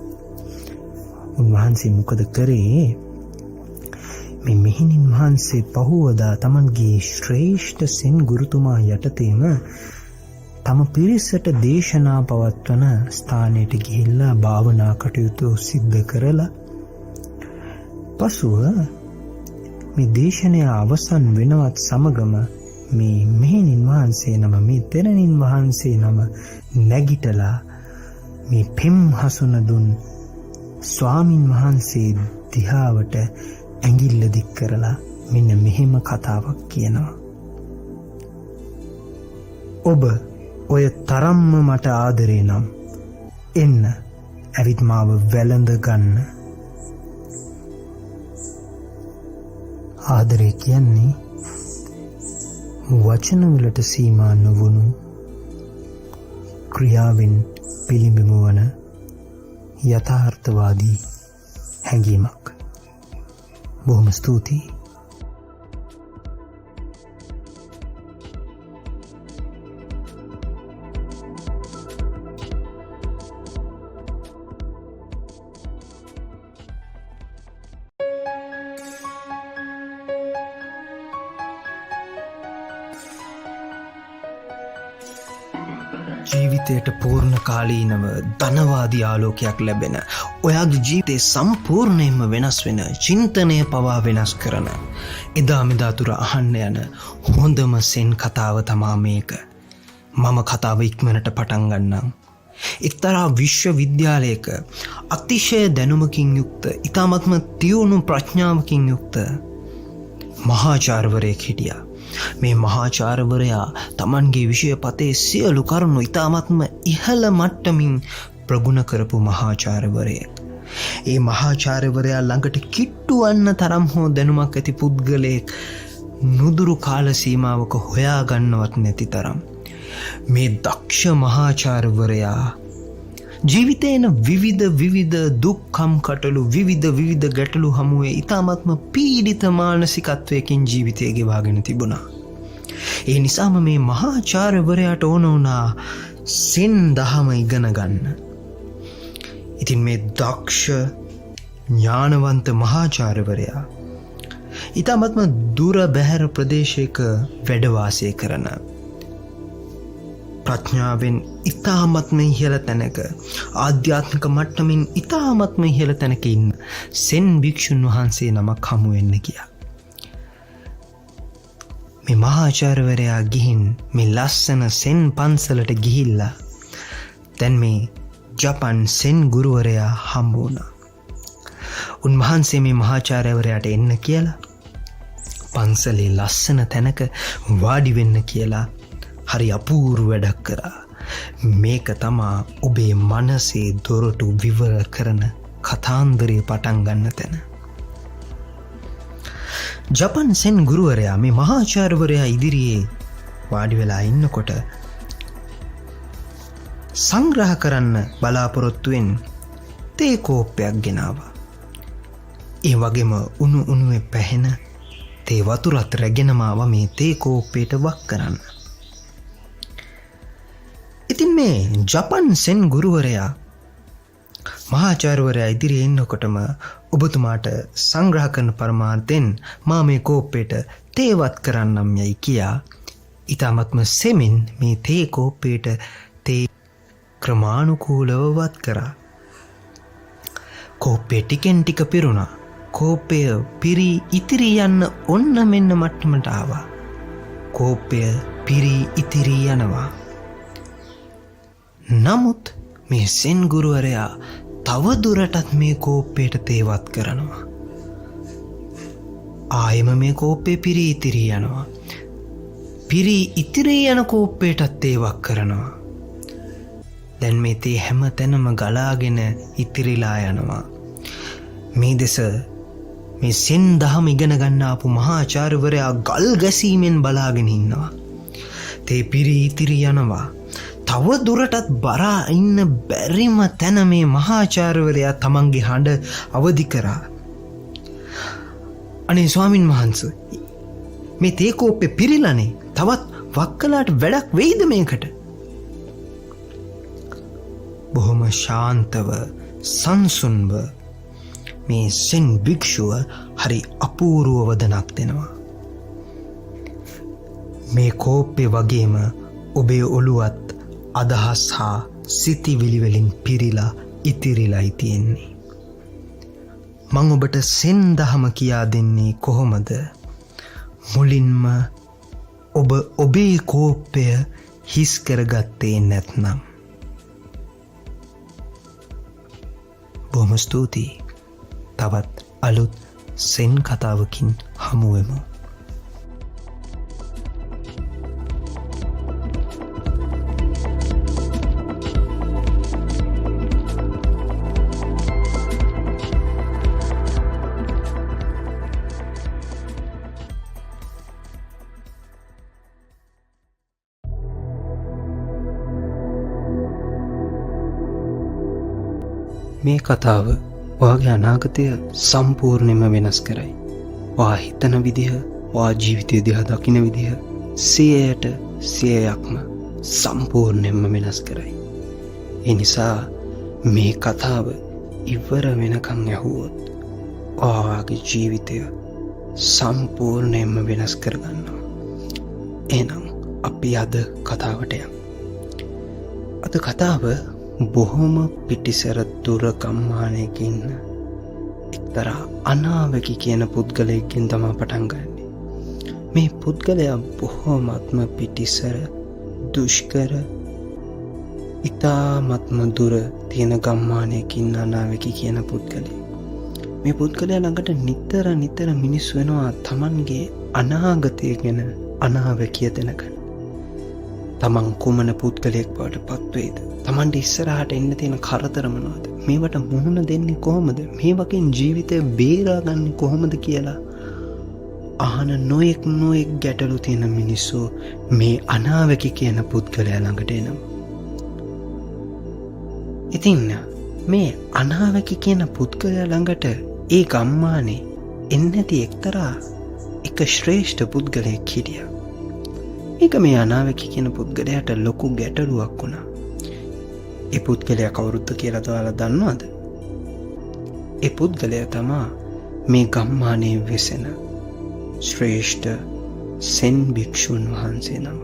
උන්වහන්සේ මොකද කරේ? මේ මෙහෙණින් වහන්සේ පහුවදා Tamanගේ ශ්‍රේෂ්ඨ සෙන් ගුරුතුමා යටතේම තම පිරිසට දේශනා පවත්වන ස්ථානයට ගිහිල්ලා භාවනා කටයුතු සිද්ධ කරලා පසුව මේ දේශනය අවසන් වෙනවත් සමගම මේ මෙහෙණින් වහන්සේ නම මේ තෙරණින් වහන්සේ නම නැගිටලා මේ පෙම් හසුන දුන් ස්වාමින් වහන්සේ දිහාවට ඇඟිල්ල දික් කරලා මෙන්න මෙහෙම කතාවක් කියනවා. ඔබ ඔය තරම්ම මට ආදරේ නම් එන්න ඇවිත් මාව වැළඳ ගන්න. ආදරේ කියන්නේ වචනවලට සීමා නොවුණු ක්‍රියාවෙන් පිළිඹිබු වන යථාර්ථවාදී හැඟීමක්. බොහොම ස්තුතියි. ජීවිතයට පූර්ණ කාලීනව ධනවාදී ආලෝකයක් ලැබෙන, ඔයාගේ ජීවිතේ සම්පූර්ණයෙන්ම වෙනස් වෙන, චින්තනය පවා වෙනස් කරන, එදා මෙදා තුර අහන්න යන හොඳම සෙන් කතාව තමා මේක. මම කතාව ඉක්මනට පටන් ගන්නම්. එක්තරා විශ්වවිද්‍යාලයක අතිශය දැනුමකින් යුක්ත, ඉතාමත්ම තියුණු ප්‍රඥාවකින් යුක්ත මහාචාර්යවරයෙක් හිටියා. මේ මහාචාර්යවරයා Tamanගේ විෂය පතේ සියලු කරුණු ඉතාමත්ම ඉහළ මට්ටමින් ප්‍රගුණ කරපු මහාචාර්යවරයෙක්. ඒ මහාචාර්යවරයා ළඟට කිට්ටු වන්න තරම් හෝ දැනුමක් ඇති පුද්ගලයෙක් නුදුරු කාල සීමාවක හොයා ගන්නවත් නැති තරම්. මේ දක්ෂ මහාචාර්යවරයා ජීවිතේන විවිධ දුක්ඛම් කටළු විවිධ ගැටලු හමුවේ ඉතාමත්ම පීඩිත මානසිකත්වයකින් ජීවිතය ගෙවාගෙන තිබුණා. ඒ නිසාම මේ මහාචාර්යවරයාට ඕන වුණා සෙන් දහම ඉගෙන ගන්න. ඉතින් මේ දක්ෂ ඥානවන්ත මහාචාර්යවරයා ඉතාමත්ම දුර බැහැර ප්‍රදේශයක වැඩ වාසය කරන, ප්‍රඥාවෙන් ඉතාමත්ම ඉහළ තැනක, ආධ්‍යාත්මික මට්ටමින් ඉතාමත්ම ඉහළ තැනක ඉන්න සෙන් භික්ෂුන් වහන්සේ නමක් හමු වෙන්න ගියා. මේ මහාචාර්යවරයා ගිහින් මේ ලස්සන සෙන් පන්සලට ගිහිල්ලා දැන් මේ ජපන් සෙන් ගුරුවරයා හම්බ වුණා. උන්වහන්සේ මේ මහාචාර්යවරයාට එන්න කියලා, පන්සලේ ලස්සන තැනක වාඩි වෙන්න කියලා හරි අපූර්ව වැඩක් කරා. මේක තමා ඔබේ මනසේ දොරටු විවර කරන කතාන්දරේ පටන් ගන්න තැන. ජපන් සෙන් ගුරුවරයා මේ මහාචාර්යවරයා ඉදිරියේ වාඩි වෙලා ඉන්නකොට සංග්‍රහ කරන්න බලාපොරොත්තුවෙන් තේ කෝප්පයක් ගෙනාවා. ඒ වගේම උණු උණුවේ පැහෙන තේ වතුරත් රැගෙනම ආවා මේ තේ කෝප්පයට වක් කරන්න. ඉතින් මේ ජපන් සෙන් ගුරුවරයා මහාචාර්යවරයා ඉදිරියේ ඉන්නකොටම ඔබතුමාට සංග්‍රහ කරන පරමාර්ථයෙන් මා මේ කෝප්පයට තේවත් කරන්නම් යයි කියා ඊ타මත්ම සෙමින් මේ තේ කෝප්පයට තේ ක්‍රමානුකූලව වත් කරා. කෝප්පේ ටිකෙන් ටික පිරුණා. කෝප්පය පිරී ඉතිරී යන්න ඔන්න මෙන්න මට්ටමට ආවා. කෝප්පය පිරී ඉතිරී යනවා. නමුත් මේ සෙන් ගුරුවරයා තව දුරටත් මේ කෝප්පයට තේවත් කරනවා. ආයෙම මේ කෝප්පේ පිරී ඉතිරී යනවා. පිරී ඉතිරී යන කෝප්පයටත් තේවක් කරනවා. දැන් මේ තේ හැම තැනම ගලාගෙන ඉතිරිලා යනවා. මේ දෙස මේ සෙන් දහම ඉගෙන ගන්න ආපු මහාචාර්යවරයා ගල් ගැසීමෙන් බලාගෙන ඉන්නවා. තේ පිරී ඉතිරී යනවා. තව දුරටත් බරා ඉන්න බැරිම තැන මේ මහාචාර්යවරයා තමන්ගේ හඬ අවදි කරා. අනේ ස්වාමින් වහන්සේ, මේ තේ කෝප්පේ පිරිලානේ. තවත් වක්කලාට වැඩක් වෙයිද මේකට? බොහොම ශාන්තව සංසුන්ව මේ සෙන් භික්ෂුව හරි අපූර්ව වදනක් දෙනවා. මේ කෝප්පේ වගේම ඔබේ ඔළුවත් අදහස් හා සිතිවිලි වලින් පිරීලා ඉතිරිලායි තියෙන්නේ. මං ඔබට සෙන් දහම කියා දෙන්නේ කොහොමද? මුලින්ම ඔබ ඔබේ කෝප්පය හිස් කරගත්තේ නැත්නම්. බොහොම ස්තුතියි. තවත් අලුත් සෙන් කතාවකින් හමුවෙමු. මේ කතාව ඔයාගේ අනාගතය සම්පූර්ණයෙන්ම වෙනස් කරයි. ඔයා හිතන විදිහ, ඔයා ජීවිතය දිහා දකින විදිහ 100%ක්ම සම්පූර්ණයෙන්ම වෙනස් කරයි. ඒ නිසා මේ කතාව ඉවර වෙනකන් ඇහුවොත් ඔයාගේ ජීවිතය සම්පූර්ණයෙන්ම වෙනස් කරගන්නවා. එහෙනම් අපි අද කතාවට යමු. අද කතාව බොහොම පිටිසර දුර ගම්මානයක ඉන්න එක්තරා අනාවැකි කියන පුද්ගලයෙක්ගෙන් තමයි පටන් ගන්නේ. මේ පුද්ගලයා බොහොමත්ම පිටිසර, දුෂ්කර, ඉතාමත්ම දුර තියෙන ගම්මානයක ඉන්න අනාවැකි කියන පුද්ගලයෙක්. මේ පුද්ගලයා ළඟට නිතර මිනිස්සු වෙනවා තමන්ගේ අනාගතය ගැන අනාවැකිය දැනගන්න. තමන් කුමන පුද්ගලයෙක් බවට පත්වේද? තමන්ට ඉස්සරහට එන්න තියෙන කරදර මොනවද? මේවට මුහුණ දෙන්නේ කොහොමද? මේ වගේ ජීවිතය බේරාගන්නේ කොහොමද කියලා අහන නොයෙක් ගැටලු තියෙන මිනිස්සු මේ අනාවැකි කියන පුද්ගලයා ළඟට එනවා. ඉතින් මේ අනාවැකි කියන පුද්ගලයා ළඟට ඒ ගම්මානේ එන්නේ නැති එක්තරා එක ශ්‍රේෂ්ඨ පුද්ගලයෙක් හිටියා. ඒක මේ අනාවැකි කියන පුද්ගලයාට ලොකු ගැටලුවක් වුණා. ඒ පුද්ගලයා කවුරුද කියලා ඔයාලා දන්නවද? ඒ පුද්ගලයා තමයි මේ ගම්මානයේ වෙසෙන ශ්‍රේෂ්ඨ සෙන් භික්ෂුන් වහන්සේ නම.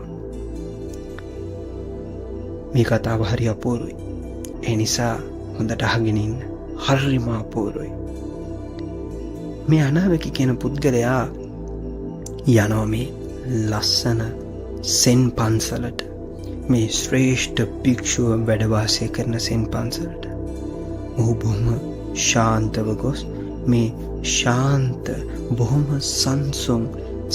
මේ කතාව හරි අපූර්වයි. ඒ නිසා හොඳට අහගෙන ඉන්න. හරිම අපූර්වයි. මේ අනාවැකි කියන පුද්ගලයා යනවා මේ ලස්සන සෙන් පන්සලට. මේ ශ්‍රේෂ්ඨ භික්ෂුව වැඩ වාසය කරන සෙන් පන්සලට. ඔහු බොහොම ශාන්තව ගොස් මේ ශාන්ත, බොහොම සංසුන්,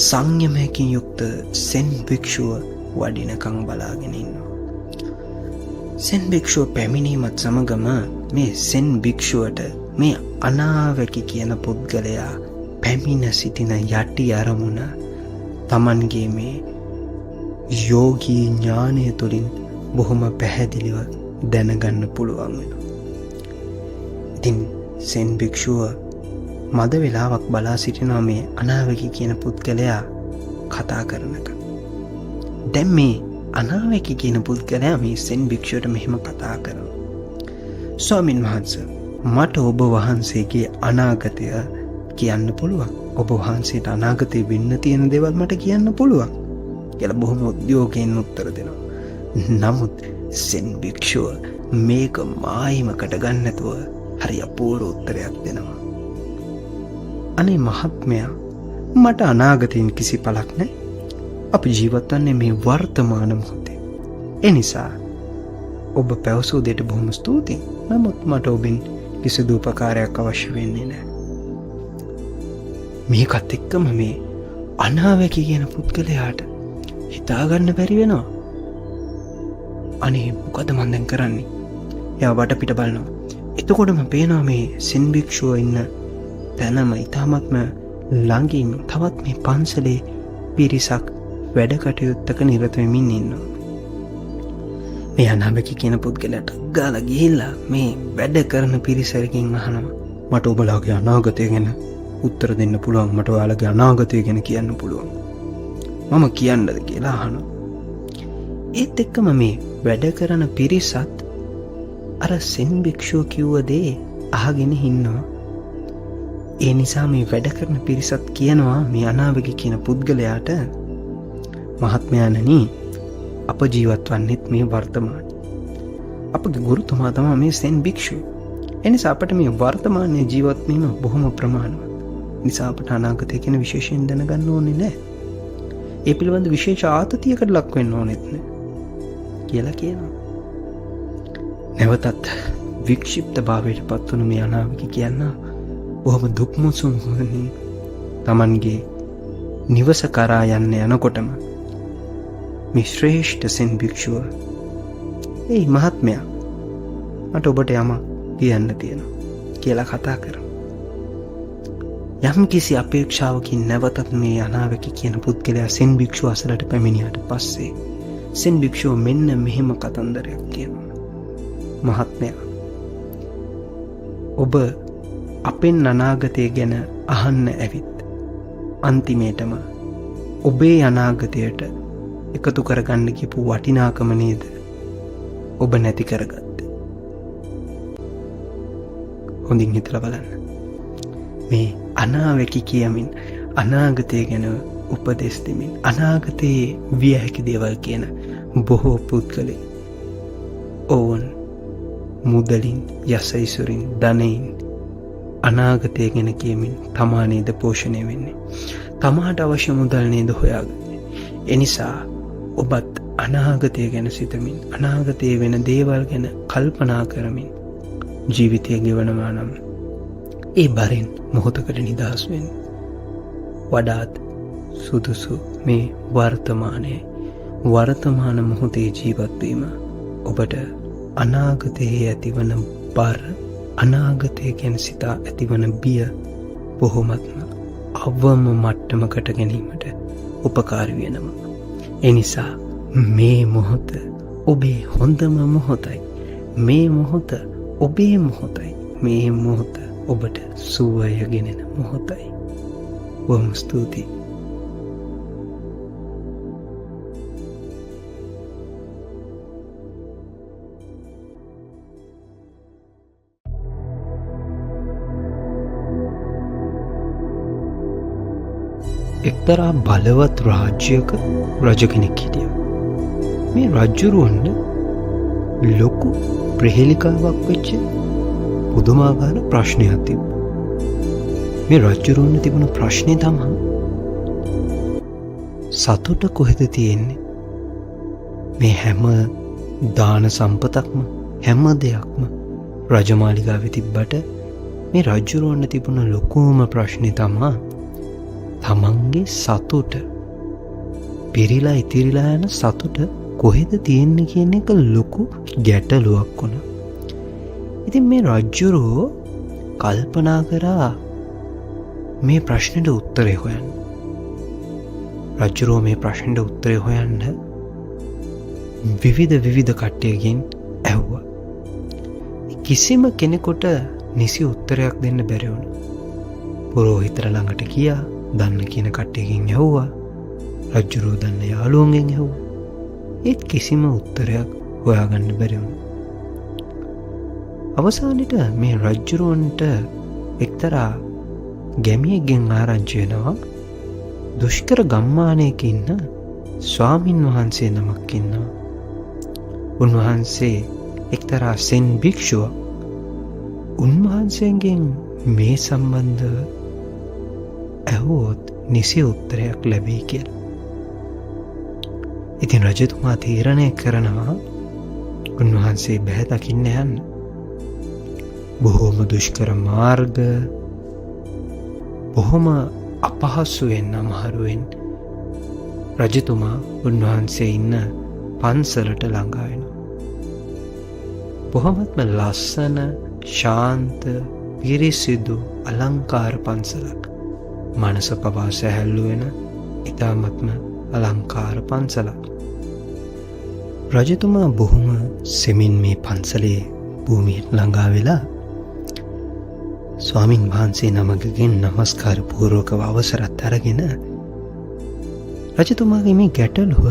සංයමයකින් යුක්ත සෙන් භික්ෂුව වඩිනකම් බලාගෙන ඉන්නවා. සෙන් භික්ෂුව පැමිණීමත් සමගම මේ සෙන් භික්ෂුවට මේ අනාවැකි කියන පුද්ගලයා පැමිණ සිටින යටි අරමුණ තමන්ගේ මේ යෝගී ඥානය තුළින් බොහොම පැහැදිලිව දැනගන්න පුළුවන් වෙනවා. ඉතින් සෙන් භික්ෂුව මද වෙලාවක් බලා සිටිනවා මේ අනාවැකි කියන පුද්ගලයා කතා කරනක. දැන් මේ අනාවැකි කියන පුද්ගලයා මේ සෙන් භික්ෂුවට මෙහෙම කතා කරනවා. ස්වාමින් වහන්සේ, මට ඔබ වහන්සේගේ අනාගතය කියන්න පුළුවන්. ඔබ වහන්සේට අනාගතේ වෙන්න තියෙන දේවල් මට කියන්න පුළුවන් කියලා බොහොම උද්‍යෝගයෙන් උත්තර දෙනවා. නමුත් සෙන් භික්ෂුව මේක මායිමකට ගන්න නැතුව හරි අපූර්ව උත්තරයක් දෙනවා. අනේ මහත්මයා, මට අනාගතයෙන් කිසි පළක් නැහැ. අපි ජීවත් වන්නේ මේ වර්තමාන මොහොතේ. ඒ නිසා ඔබ පැවසූ දෙයට බොහොම ස්තුතියි. නමුත් මට ඔබෙන් කිසිදු උපකාරයක් අවශ්‍ය වෙන්නේ නැහැ. මේකත් එක්කම මේ අනාවැකි කියන පුද්ගලයාට හිතාගන්න බැරි වෙනවා. අනේ මොකද මන් දැන් කරන්නේ? එයා වටපිට බලනවා. එතකොටම පේනවා මේ සෙන් භික්ෂුව ඉන්න තැනම ඉතාමත්ම ළඟින් තවත් මේ පන්සලේ පිරිසක් වැඩ කටයුත්තක නිරත වෙමින් ඉන්නවා. මේ අනාවැකි කියන පුද්ගලයාට ගාලා ගිහිල්ලා මේ වැඩ කරන පිරිසරකින් අහනවා මට ඔබලාගේ අනාගතය ගැන උත්තර දෙන්න පුළුවන්, මට ඔයාලගේ අනාගතය ගැන කියන්න පුළුවන්, මම කියන්නද කියලා අහනවා. ඒත් එක්කම මේ වැඩ කරන පිරිසත් අර සෙන් භික්ෂුව කිව්ව දේ අහගෙන ඉන්නවා. ඒ නිසා මේ වැඩ කරන පිරිසත් කියනවා මේ අනාවැකි කියන පුද්ගලයාට මහත්මයාණනි අප ජීවත් වන්නෙත් මේ වර්තමානයේ. අපගේ ගුරුතුමා තමයි මේ සෙන් භික්ෂුව. එනිසා අපට මේ වර්තමානයේ ජීවත් වීම බොහොම ප්‍රමාණවත්. නිසා අපට අනාගතය ගැන විශේෂයෙන් දැනගන්න ඕනේ නැහැ. ඒ පිළිබඳ විශේෂ ආතතියකට ලක් වෙන්න ඕනෙත් නැහැ කියලා කියනවා. නැවතත් වික්ෂිප්ත භාවයට පත් වුණු මේ අනාවැකි කියනවා බොහොම දුක් මුසුම් වුණින් තමන්ගේ නිවස කරා යන්න යනකොටම මේ ශ්‍රේෂ්ඨ සෙන් භික්ෂුව "ඒ මහත්මයා මට ඔබට යමක් කියන්න තියෙනවා" කියලා කතා කරනවා. යම් කිසි අපේක්ෂාවකින් නැවතත් මේ අනාවැකි කියන පුද්ගලයා සෙන් භික්ෂුව අසලට පැමිණියාට පස්සේ සෙන් භික්ෂුව මෙන්න මෙහෙම කතන්දරයක් කියනවා. "මහත්මයා ඔබ අපෙන් අනාගතය ගැන අහන්න ඇවිත් අන්තිමේටම ඔබේ අනාගතයට එකතු කරගන්න කියපු වටිනාකම නේද ඔබ නැති කරගත්තේ. හොඳින් හිතලා බලන්න. මේ අනාවැකි කියමින් අනාගතය ගැන උපදෙස් දෙමින් අනාගතයේ විය හැකි දේවල් කියන බොහෝ පුද්ගලයන් ඔවුන් මුදලින් යසයිසුරින් ධනයෙන් අනාගතය ගැන කියමින් තමා නේද පෝෂණය වෙන්නේ. තමාට අවශ්‍ය මුදල් නේද හොයාගන්නේ. එනිසා ඔබත් අනාගතය ගැන සිතමින් අනාගතයේ වෙන දේවල් ගැන කල්පනා කරමින් ජීවිතය ගෙවනවා නම් ඒ බරෙන් මොහොතකට නිදහස් වෙන්න වඩාත් සුදුසු මේ වර්තමාන මොහොතේ ජීවත්වීම ඔබට අනාගතයේ ඇතිවන බර අනාගතය ගැන සිතා ඇතිවන බිය බොහොමත්ම අවම මට්ටමකට ගැනීමට උපකාරී වෙනවා. එනිසා මේ මොහොත ඔබේ හොඳම මොහොතයි. මේ මොහොත ඔබේ මොහොතයි. මේ මොහොත ඔබට සුවය ගෙනෙන මොහොතයි. බොහොම ස්තුතියි. එක්තරා බලවත් රාජ්‍යයක රජ කෙනෙක් හිටියා. මේ රජුරුවන්ට ලොකු ප්‍රහෙලිකාවක් වෙච්ච පුදුමාකාර ප්‍රශ්නයක් තිබුණා. මේ රජුරුවන්ට තිබුණ ප්‍රශ්නේ තමයි සතුට කොහෙද තියෙන්නේ? මේ හැම දාන සම්පතක්ම හැම දෙයක්ම රජමාලිගාවේ තිබ්බට මේ රජුරුවන්ට තිබුණ ලොකුම ප්‍රශ්නේ තමයි තමන්ගේ සතුට පිරිලා ඉතිරිලා යන සතුට කොහෙද තියෙන්නේ කියන එක ලොකු ගැටලුවක් වුණා. ඉතින් මේ රජුරෝ කල්පනා කරා මේ ප්‍රශ්නෙට උත්තරේ හොයන්න. රජුරෝ මේ ප්‍රශ්නෙට උත්තරේ හොයන්න විවිධ කට්ටියකින් ඇහුවා. කිසිම කෙනෙකුට නිසි උත්තරයක් දෙන්න බැරි වුණා. පුරෝහිතර ළඟට ගියා. දන්න කියන කට්ටියකින් ඇහුවා. රජුරෝ දන්න යාළුවන්ගෙන් ඇහුවා. ඒත් කිසිම උත්තරයක් හොයාගන්න බැරි වුණා. අවසානෙට මේ රජුරවන්ට එක්තරා ගැමියෙක්ගෙන් ආරංචි වෙනවා දුෂ්කර ගම්මානයක ඉන්න ස්වාමින් වහන්සේ නමක් ඉන්නවා. උන්වහන්සේ එක්තරා සෙන් භික්ෂුවක්. උන්වහන්සේගෙන් මේ සම්බන්ධව ඇහුවොත් නිසි උත්තරයක් ලැබෙයි කියලා. ඉතින් රජතුමා තීරණය කරනවා උන්වහන්සේ බැහැ දකින්න යන්න. බොහෝම දුෂ්කර මාර්ග බොහොම අපහසුවෙන් අමහරුවෙන් රජතුමා උන්වහන්සේ ඉන්න පන්සලට ළඟා වෙනවා. බොහොමත්ම ලස්සන ශාන්ත පිරිසිදු අලංකාර පන්සලක්. මනස පවා සැහැල්ලු වෙන ඉතාමත්ම අලංකාර පන්සලක්. රජතුමා බොහොම සෙමින් මේ පන්සලේ භූමියට ළඟා වෙලා ස්වාමින් වහන්සේ නමකගෙන් නමස්කාර පූර්වකව අවසරත් අරගෙන රජතුමාගේ මේ ගැටලුව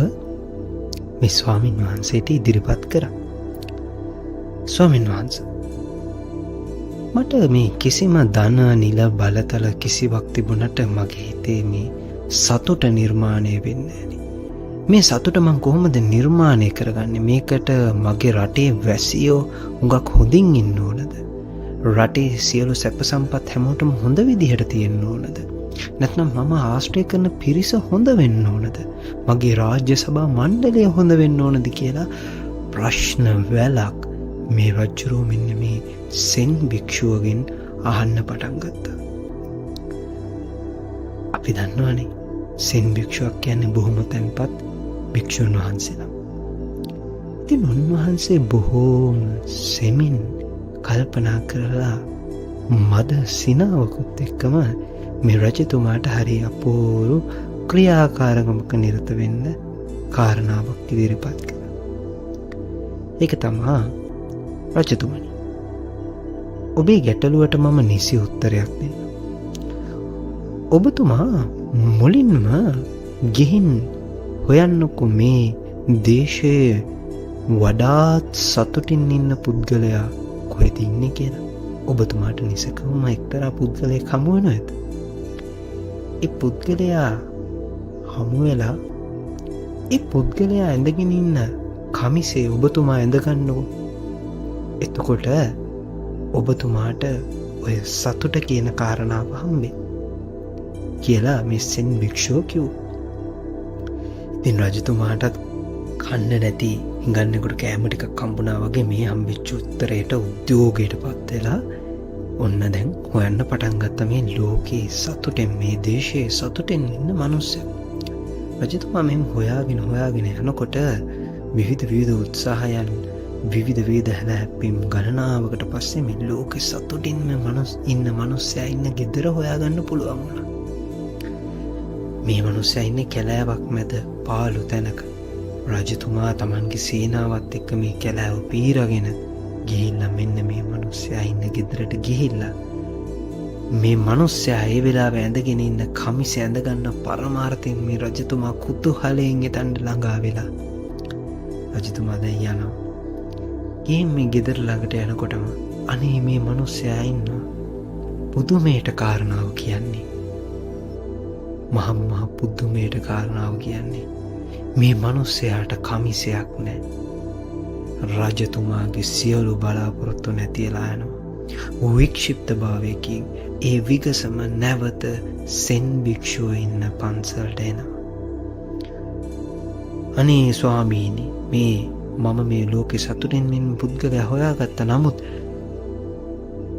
මේ ස්වාමින් වහන්සේට ඉදිරිපත් කරා. ස්වාමින් වහන්සේ, මට මේ කිසිම ධන නිල බලතල කිසිවක් තිබුණට මගේ හිතේ මේ සතුට නිර්මාණය වෙන්නේ නැහැ. මේ සතුට මං කොහොමද නිර්මාණය කරගන්නේ? මේකට මගේ රටේ වැසියෝ හුඟක් හොඳින් ඉන්න ඕනද? රටේ සියලු සැප සම්පත් හැමෝටම හොඳ විදිහට තියෙන්න ඕනද? නැත්නම් මම ආශ්‍රය කරන පිරිස හොඳ වෙන්න ඕනද? මගේ රාජ්‍ය සභා මණ්ඩලය හොඳ වෙන්න ඕනද කියලා ප්‍රශ්න වැලක් මේ රජුරෝ මෙන්න මේ සෙන් භික්ෂුවගෙන් අහන්න පටන් ගත්තා. අපි දන්නවනේ සෙන් භික්ෂුවක් කියන්නේ බොහොම තැන්පත් භික්ෂුන් වහන්සේලා. ඉතින් උන්වහන්සේ බොහෝම සෙමින් කල්පනා කරලා මද සිනාවකුත් එක්කම මේ රජතුමාට හරි අපූරු ක්‍රියාකාරකමක නිරත වෙන්න කාරණාවක් ඉදිරිපත් කළා. ඒක තමා රජතුමනි, ඔබේ ගැටලුවට මම නිසි උත්තරයක් දෙන්න. ඔබතුමා මුලින්ම ගිහින් හොයන්නකෝ මේ දේශයේ වඩාත් සතුටින් ඉන්න පුද්ගලයා කොහෙද ඉන්නේ කියලා. ඔබතුමාට නිසකවම එක්තරා පුද්ගලයෙක් හමු වෙනව ඇත. ඒ පුද්ගලයා හමු වෙලා ඒ පුද්ගලයා ඇඳගෙන ඉන්න කමිසේ ඔබතුමා ඇඳගන්නකෝ. එතකොට ඔබතුමාට ඔය සතුට කියන කාරණාව හම්බෙයි කියලා මේ සෙන් භික්ෂුව කිව්වා. ඉතින් රජතුමාටත් කන්න නැති හිඟන්නෙකුට කෑම ටිකක් හම්බුණා වගේ මේ හම්බෙච්ච උත්තරයට උද්‍යෝගයටපත් වෙලා ඔන්න දැන් හොයන්න පටන් ගත්ත මේ ලෝකේ සතුටෙන්, මේ දේශයේ සතුටෙන් ඉන්න මිනිස්සු. රජතුමා මෙහෙම හොයාගෙන යනකොට විවිධ උත්සාහයන්, විවිධ හැලහැප්පීම් ගණනාවකට පස්සේ මේ ලෝකේ සතුටින්ම ඉන්න මිනිස්සයා ඉන්න ගෙදර හොයාගන්න පුළුවන් වුණා. මේ මිනිස්සයා ඉන්නේ කැලෑවක් මැද පාළු තැනක. රජතුමා තමන්ගේ සේනාවත් එක්ක මේ කැලෑව පීරගෙන ගිහිල්ලා මෙන්න මේ මිනිස්සයා ඉන්න ගෙදරට ගිහිල්ලා මේ මිනිස්සයා ඒ වෙලාවේ ඇඳගෙන ඉන්න කමිස ඇඳගන්න පරමාර්ථයෙන් මේ රජතුමා කුතුහලයෙන් එතනට ළඟා වෙලා රජතුමා දැන් යනවා. ගිහින් මේ ගෙදර ළඟට යනකොටම අනේ මේ මිනිස්සයා ඉන්නවා. පුදුමයට කාරණාව කියන්නේ මහා පුදුමයට කාරණාව කියන්නේ මේ මිනිස්සයාට කමිසයක් නැහැ. රජතුමාගේ සියලු බලාපොරොත්තු නැතිලා යනවා. වික්ෂිප්ත භාවයකින් ඒ විගසම නැවත සෙන් භික්ෂුව ඉන්න පන්සලට එනවා. අනේ ස්වාමීනි, මම මේ ලෝකේ සතුටින් ඉන්න පුද්ගලයා හොයාගත්තා. නමුත්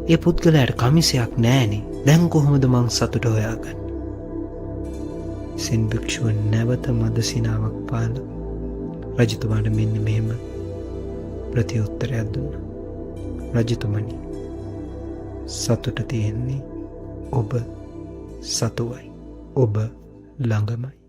ඒ පුද්ගලයාට කමිසයක් නැහැනේ. දැන් කොහොමද මං සතුට හොයාගන්නේ? සෙන් භික්ෂුව නැවත මද සිනාවක් පාලා රජතුමාට මෙන්න මෙහෙම ප්‍රතිඋත්තරයක් දුන්නා. රජතුමනි, සතුට තියෙන්නේ ඔබ සතුවයි, ඔබ ළඟමයි.